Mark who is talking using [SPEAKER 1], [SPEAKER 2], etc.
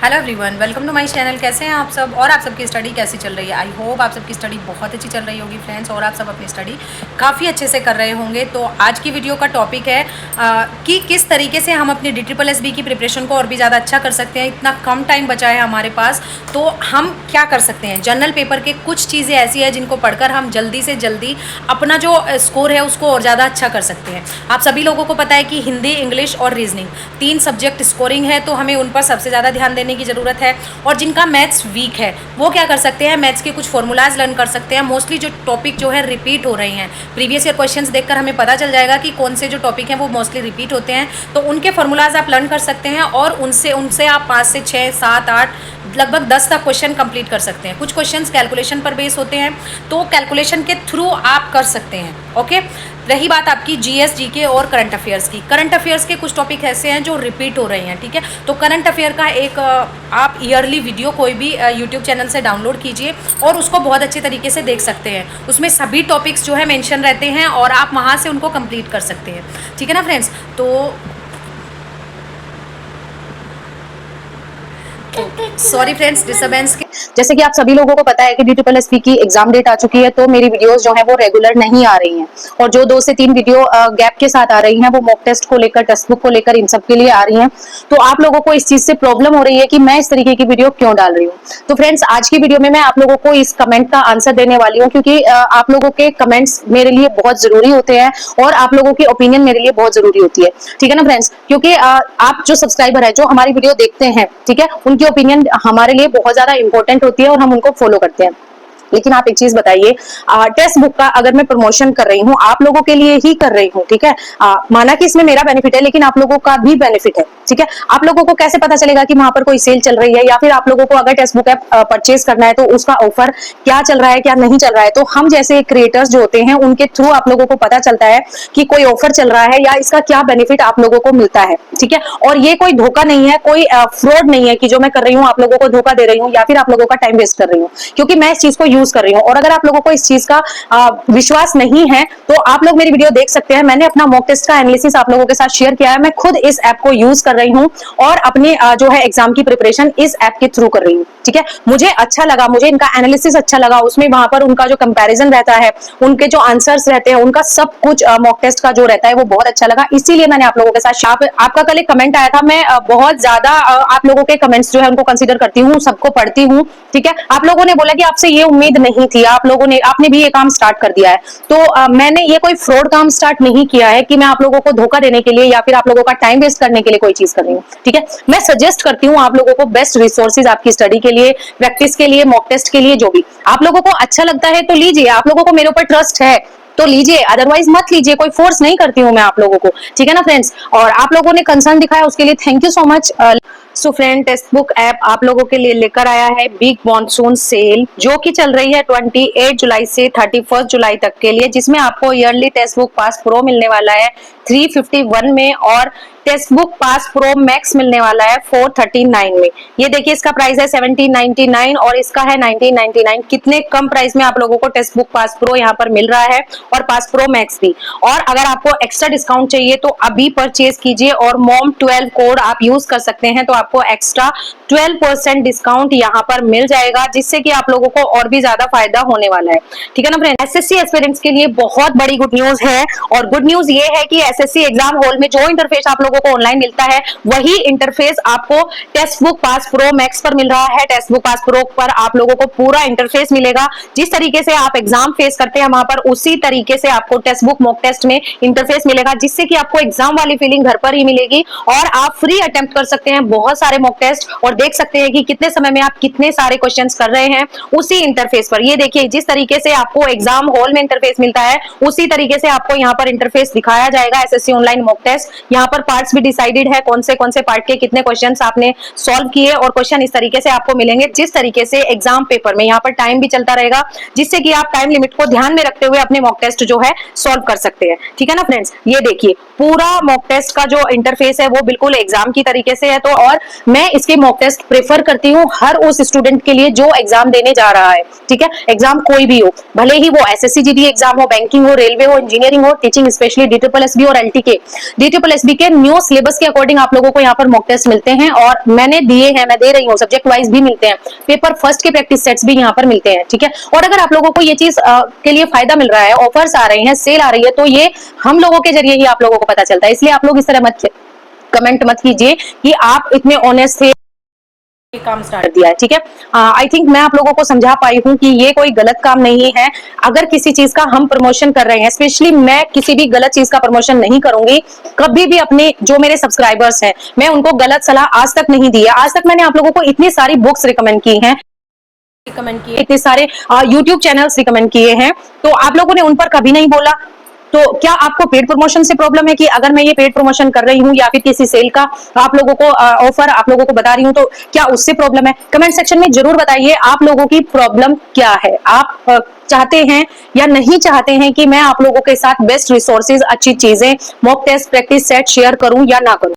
[SPEAKER 1] Hello everyone, welcome to my channel. कैसे हैं आप सब और आप सबकी स्टडी कैसी चल रही है? आई होप आप सबकी स्टडी बहुत अच्छी चल रही होगी फ्रेंड्स, और आप सब अपनी स्टडी काफ़ी अच्छे से कर रहे होंगे। तो आज की वीडियो का टॉपिक है कि किस तरीके से हम अपनी DSSB की प्रिपरेशन को और भी ज़्यादा अच्छा कर सकते हैं। इतना कम टाइम बचा है हमारे पास, तो हम क्या कर सकते हैं। जनरल पेपर के कुछ चीज़ें ऐसी है जिनको पढ़कर हम जल्दी से जल्दी अपना जो स्कोर है उसको और ज़्यादा अच्छा कर सकते हैं। आप सभी लोगों को पता है कि हिंदी, इंग्लिश और रीजनिंग 3 सब्जेक्ट स्कोरिंग है, तो हमें उन पर सबसे ज़्यादा ध्यान देने की ज़रूरत है। और जिनका मैथ्स वीक है वो क्या कर सकते हैं, मैथ्स के कुछ फॉर्मूलाज लर्न कर सकते हैं। मोस्टली जो टॉपिक जो है रिपीट हो रहे हैं, प्रीवियस ईयर क्वेश्चंस देखकर हमें पता चल जाएगा कि कौन से जो टॉपिक हैं वो मोस्टली रिपीट होते हैं, तो उनके फॉर्मूलाज आप लर्न कर सकते हैं और उनसे आप 5 से 6, 7, 8 लगभग 10 तक क्वेश्चन कंप्लीट कर सकते हैं। कुछ क्वेश्चंस कैलकुलेशन पर बेस होते हैं, तो कैलकुलेशन के थ्रू आप कर सकते हैं। ओके, रही बात आपकी GS, GK और करंट अफेयर्स की। करंट अफेयर्स के कुछ टॉपिक ऐसे हैं जो रिपीट हो रहे हैं, ठीक है। तो करंट अफेयर का एक आप ईयरली वीडियो कोई भी यूट्यूब चैनल से डाउनलोड कीजिए और उसको बहुत अच्छे तरीके से देख सकते हैं। उसमें सभी टॉपिक्स जो है मेंशन रहते हैं और आप वहाँ से उनको कंप्लीट कर सकते हैं, ठीक है ना फ्रेंड्स। तो सॉरी फ्रेंड्स डिस्टर्बेंस के।
[SPEAKER 2] जैसे कि आप सभी लोगों को पता है कि DSSB की एग्जाम डेट आ चुकी है, तो मेरी वीडियोस जो है वो रेगुलर नहीं आ रही हैं और जो 2 से 3 वीडियो गैप के साथ आ रही हैं वो मॉक टेस्ट को लेकर, टेक्स्ट बुक को लेकर, इन सब के लिए आ रही हैं। तो आप लोगों को इस चीज से प्रॉब्लम हो रही है कि मैं इस तरीके की वीडियो क्यों डाल रही हूँ। तो फ्रेंड्स, आज की वीडियो में मैं आप लोगों को इस कमेंट का आंसर देने वाली हूँ, क्योंकि आप लोगों के कमेंट्स मेरे लिए बहुत जरूरी होते हैं और आप लोगों की ओपिनियन मेरे लिए बहुत जरूरी होती है, ठीक है ना फ्रेंड्स। क्योंकि आप जो सब्सक्राइबर है, जो हमारी वीडियो देखते हैं, ठीक है, उनकी ओपिनियन हमारे लिए बहुत ज्यादा इंपॉर्टेंट होती है और हम उनको फॉलो करते हैं। लेकिन आप एक चीज बताइए, टेक्स्ट बुक का अगर मैं प्रमोशन कर रही हूँ, आप लोगों के लिए ही कर रही हूँ, ठीक है। माना कि इसमें मेरा बेनिफिट है, लेकिन आप लोगों का भी बेनिफिट है, ठीक है। आप लोगों को कैसे पता चलेगा कि वहां पर कोई सेल चल रही है, या फिर आप लोगों को अगर टेक्स्ट बुक ऐप परचेज करना है तो उसका ऑफर क्या चल रहा है, क्या नहीं चल रहा है। तो हम जैसे क्रिएटर्स जो होते हैं उनके थ्रू आप लोगों को पता चलता है कि कोई ऑफर चल रहा है या इसका क्या बेनिफिट आप लोगों को मिलता है, ठीक है। और ये कोई धोखा नहीं है, कोई फ्रॉड नहीं है कि जो मैं कर रही हूँ आप लोगों को धोखा दे रही हूँ या फिर आप लोगों का टाइम वेस्ट कर रही हूँ, क्योंकि मैं इस चीज को यूज कर रही हूँ। और अगर आप लोगों को इस चीज का विश्वास नहीं है तो आप लोग मेरी वीडियो देख सकते हैं। मैंने अपना मॉक टेस्ट का एनालिसिस आप लोगों के साथ शेयर किया है। मैं खुद इस ऐप को यूज कर रही हूँ और अपने जो है एग्जाम की प्रिपरेशन इस ऐप के थ्रू कर रही हूँ, ठीक है। मुझे अच्छा लगा, मुझे इनका एनालिसिस अच्छा लगा। उसमें वहां पर उनका जो कंपैरिजन रहता है, उनके जो आंसर्स रहते हैं, उनका सब कुछ मॉक टेस्ट का जो रहता है वो बहुत अच्छा लगा। इसीलिए मैंने आप लोगों के साथ आपका कल एक कमेंट आया था। मैं बहुत ज्यादा आप लोगों के कमेंट्स जो है उनको कंसीडर करती हूँ, सबको पढ़ती हूँ, ठीक है। आप लोगों ने बोला कि आपसे ये उम्मीद नहीं थी, आपने भी ये काम स्टार्ट कर दिया है। तो मैंने ये कोई फ्रॉड काम स्टार्ट नहीं किया है कि मैं आप लोगों को धोखा देने के लिए या फिर आप लोगों का टाइम वेस्ट करने के लिए कोई चीज कर रही हूँ, ठीक है। मैं सजेस्ट करती हूँ आप लोगों को बेस्ट रिसोर्सेज आपकी स्टडी के लिए, प्रैक्टिस के लिए, मॉक टेस्ट के लिए। जो भी आप लोगों को अच्छा लगता है तो लीजिए, आप लोगों को मेरे ऊपर ट्रस्ट है तो लीजिए, अदरवाइज मत लीजिए। कोई फोर्स नहीं करती हूँ मैं आप लोगों को, ठीक है ना फ्रेंड्स। और आप लोगों ने कंसर्न दिखाया उसके लिए thank you so much. So friend, text book app आप लोगों के लिए लेकर आया है बिग मॉनसून सेल, जो कि चल रही है 28 जुलाई से 31 जुलाई तक के लिए, जिसमें आपको yearly text book pass pro मिलने वाला है 351 में और text book pass pro max मिलने वाला है 439 में। ये देखिए, इसका प्राइस है 1799 और इसका है 1999। कितने कम प्राइस में आप लोगों को टेक्स्ट बुक पास प्रो यहाँ पर मिल रहा है और पास प्रो मैक्स भी। और अगर आपको एक्स्ट्रा डिस्काउंट चाहिए तो अभी परचेज कीजिए और मॉम 12 कोड आप यूज कर सकते हैं, तो आपको एक्स्ट्रा 12% डिस्काउंट यहाँ पर मिल जाएगा, जिससे कि आप लोगों को और भी ज्यादा फायदा होने वाला है, ठीक है ना फ्रेंड। SSC एस्पिरेंट्स के लिए बहुत बड़ी गुड न्यूज है, और गुड न्यूज ये है कि SSC एग्जाम हॉल में जो इंटरफेस आप लोगों को ऑनलाइन मिलता है वही इंटरफेस आपको text book pass pro max पर मिल रहा है। टेक्स्ट बुक पास प्रो पर आप लोगों को पूरा इंटरफेस मिलेगा। जिस तरीके से आप एग्जाम फेस करते हैं वहां पर, उसी तरीके से आपको टेक्स्ट बुक मॉक टेस्ट में इंटरफेस मिलेगा, जिससे कि आपको एग्जाम वाली फीलिंग घर पर ही मिलेगी और आप फ्री अटेम्प्ट कर सकते हैं बहुत सारे मॉक टेस्ट और देख सकते हैं कि कितने समय में आप कितने सारे क्वेश्चंस कर रहे हैं उसी इंटरफेस पर। ये देखिए, जिस तरीके से आपको एग्जाम हॉल में इंटरफेस मिलता है उसी तरीके से आपको यहाँ पर इंटरफेस दिखाया जाएगा। SSC ऑनलाइन मॉक टेस्ट, यहाँ पर पार्ट्स भी डिसाइडेड है, कौन से पार्ट के कितने क्वेश्चंस आपने सॉल्व किए, और क्वेश्चन इस तरीके से आपको मिलेंगे जिस तरीके से एग्जाम पेपर में। यहाँ पर टाइम भी चलता रहेगा, जिससे कि आप टाइम लिमिट को ध्यान में रखते हुए अपने मॉक टेस्ट जो है सॉल्व कर सकते हैं, ठीक है ना फ्रेंड्स। ये देखिए, पूरा मॉक टेस्ट का जो इंटरफेस है वो बिल्कुल एग्जाम की तरीके से है। तो और मैं इसके मॉक टेस्ट प्रेफर करती हूँ हर उस स्टूडेंट के लिए जो एग्जाम देने जा रहा है, ठीक है। एग्जाम कोई भी हो, भले ही वो SSC GD एग्जाम हो, बैंकिंग हो, रेलवे हो, इंजीनियरिंग हो, टीचिंग स्पेशली DSSB और LTK। DSSB के न्यू न्यू सिलेबस के अकॉर्डिंग आप लोगों को यहाँ पर मॉक टेस्ट मिलते हैं और मैंने दिए हैं, मैं दे रही हूँ, सब्जेक्ट वाइज भी मिलते हैं, पेपर फर्स्ट के प्रैक्टिस सेट्स भी यहाँ पर मिलते हैं, ठीक है। और अगर आप लोगों को ये चीज के लिए फायदा मिल रहा है, ऑफर्स आ रहे हैं, सेल आ रही है, तो ये हम लोगों के जरिए ही आप लोगों को पता चलता है। इसलिए आप लोग इस तरह मत कमेंट मत कीजिए कि आप इतने ऑनेस्ट थे, काम स्टार्ट दिया है, ठीक है। आई थिंक मैं आप लोगों को समझा पाई हूँ कि ये कोई गलत काम नहीं है। अगर किसी चीज का हम प्रमोशन कर रहे हैं, स्पेशली मैं किसी भी गलत चीज का प्रमोशन नहीं करूंगी कभी भी। अपने जो मेरे सब्सक्राइबर्स हैं, मैं उनको गलत सलाह आज तक नहीं दी है। आज तक मैंने आप लोगों को इतनी सारी बुक्स रिकमेंड की हैं, इतने सारे यूट्यूब चैनल्स रिकमेंड किए हैं, तो आप लोगों ने उन पर कभी नहीं बोला। तो क्या आपको पेड प्रमोशन से प्रॉब्लम है कि अगर मैं ये पेड प्रमोशन कर रही हूँ या फिर किसी सेल का आप लोगों को ऑफर आप लोगों को बता रही हूँ, तो क्या उससे प्रॉब्लम है? कमेंट सेक्शन में जरूर बताइए आप लोगों की प्रॉब्लम क्या है। आप चाहते हैं या नहीं चाहते हैं कि मैं आप लोगों के साथ बेस्ट रिसोर्सेज, अच्छी चीजें, mock test, practice set share करूं या ना करूं?